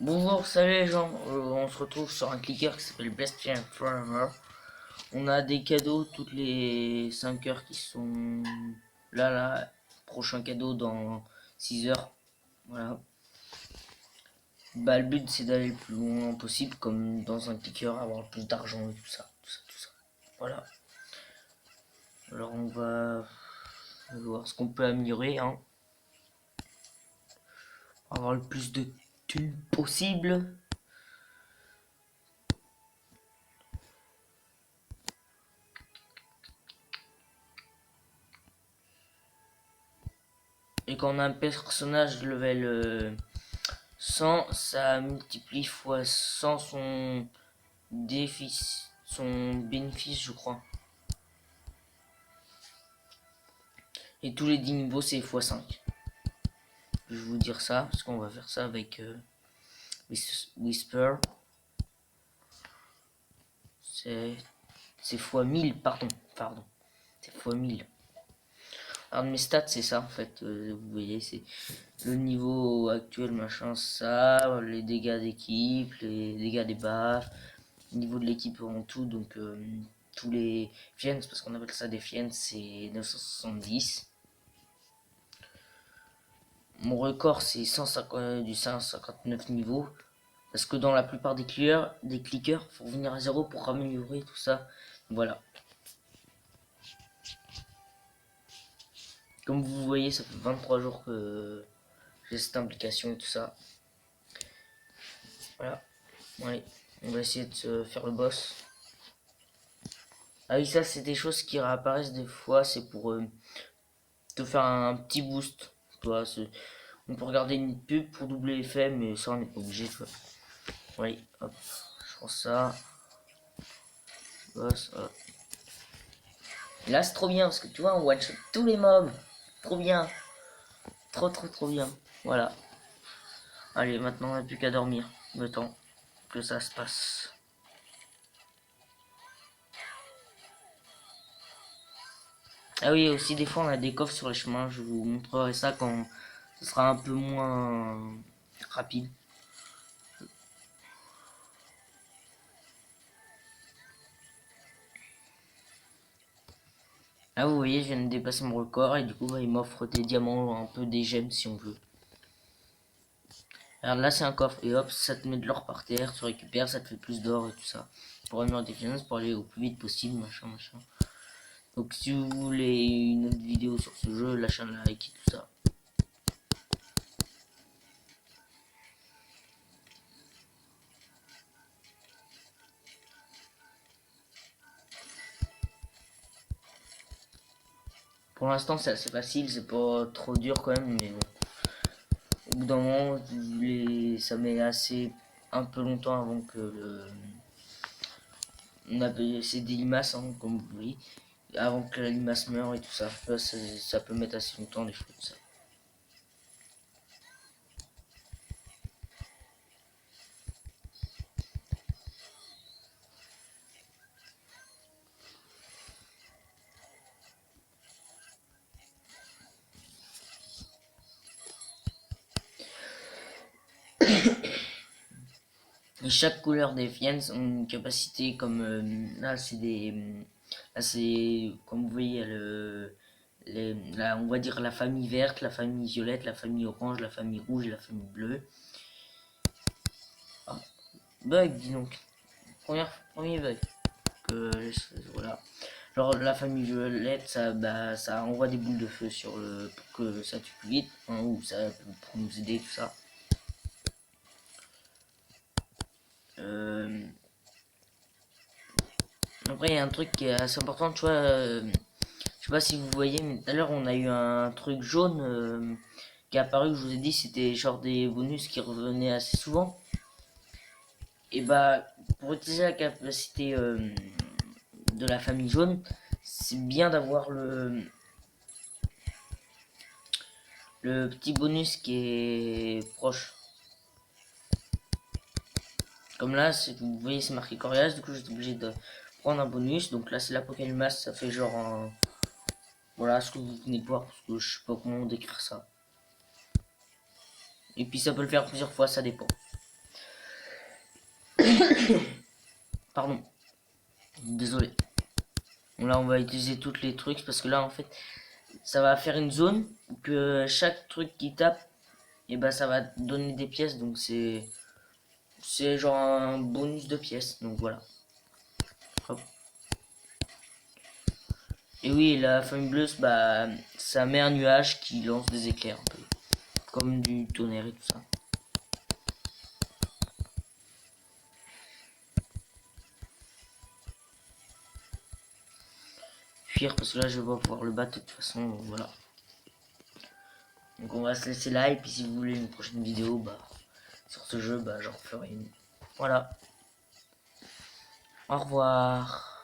Bonjour, salut les gens, on se retrouve sur un clicker qui s'appelle Best Friend Forever. On a des cadeaux toutes les 5 heures qui sont là, prochain cadeau dans 6 heures. Voilà. Bah, le but c'est d'aller le plus loin possible, comme dans un clicker, avoir le plus d'argent et tout ça, tout ça, tout ça. Voilà. Alors on va voir ce qu'on peut améliorer, hein. Avoir le plus de thunes possible. Et quand on a un personnage level 100, ça multiplie fois 100 son bénéfice, je crois. Et tous les 10 niveaux, c'est fois 5. Je vais vous dire ça, parce qu'on va faire ça avec Whisper. C'est fois 1000, pardon. C'est fois 1000. Alors mes stats, c'est ça en fait. Vous voyez, c'est le niveau actuel, machin, ça, les dégâts d'équipe, les dégâts des baffes, le niveau de l'équipe en tout, donc tous les fiends, parce qu'on appelle ça des fiends, c'est 970. Mon record c'est 150, du 159 niveaux, parce que dans la plupart des clickers, faut revenir à zéro pour améliorer tout ça. Voilà. Comme vous voyez, ça fait 23 jours que j'ai cette implication et tout ça. Voilà. Allez, on va essayer de se faire le boss. Ah oui, ça c'est des choses qui réapparaissent des fois, c'est pour te faire un petit boost. Toi, on peut regarder une pub pour doubler l'effet, mais ça on n'est pas obligé. Toi. Oui, hop, je prends ça. Boss, hop. Et là c'est trop bien parce que tu vois, on one shot tous les mobs. Trop bien. Trop bien. Voilà. Allez, maintenant on n'a plus qu'à dormir. Le temps que ça se passe. Ah oui, aussi des fois on a des coffres sur les chemins. Je vous montrerai ça quand ce sera un peu moins rapide. Ah vous voyez, je viens de dépasser mon record et du coup bah, il m'offre des diamants, un peu des gemmes si on veut. Alors là c'est un coffre et hop, ça te met de l'or par terre, tu récupères, ça te fait plus d'or et tout ça. Pour améliorer tes finances, pour aller au plus vite possible, machin. Donc si vous voulez une autre vidéo sur ce jeu, lâchez un like et tout ça. Pour l'instant c'est assez facile, c'est pas trop dur quand même, mais bon. Au bout d'un moment, ça met assez un peu longtemps avant que c'est des limaces, hein, comme vous voyez. Avant que la limace meure et tout ça. Ça peut mettre assez longtemps des choses comme ça. Et chaque couleur des fiends ont une capacité comme là c'est des là c'est comme vous voyez là, on va dire la famille verte, la famille violette, la famille orange, la famille rouge et la famille bleue. Ah, bug dis donc. Premier bug que voilà. Genre la famille violette ça envoie des boules de feu sur le pour que ça tue plus vite, hein, ou ça pour nous aider tout ça. Euh, Après, il y a un truc qui est assez important, tu vois. Je sais pas si vous voyez, mais tout à l'heure, on a eu un truc jaune qui est apparu. Je vous ai dit, c'était genre des bonus qui revenaient assez souvent. Et bah, pour utiliser la capacité de la famille jaune, c'est bien d'avoir le petit bonus qui est proche. Comme là, vous voyez, c'est marqué Corias, du coup, j'étais obligé de prendre un bonus. Donc là, c'est l'Apocalypse, ça fait genre un. Voilà ce que vous venez de voir, parce que je sais pas comment décrire ça. Et puis ça peut le faire plusieurs fois, ça dépend. Pardon, désolé. Bon, là on va utiliser toutes les trucs parce que là en fait ça va faire une zone où que chaque truc qui tape et bah ça va donner des pièces, donc c'est genre un bonus de pièces, donc voilà. Hop. Et oui, la fameuse, bah ça met un nuage qui lance des éclairs un peu comme du tonnerre et tout ça. Fuir parce que là je vais pas pouvoir le battre de toute façon, donc voilà. Donc on va se laisser là, et puis si vous voulez une prochaine vidéo bah sur ce jeu, bah j'en ferai une. Voilà. Au revoir.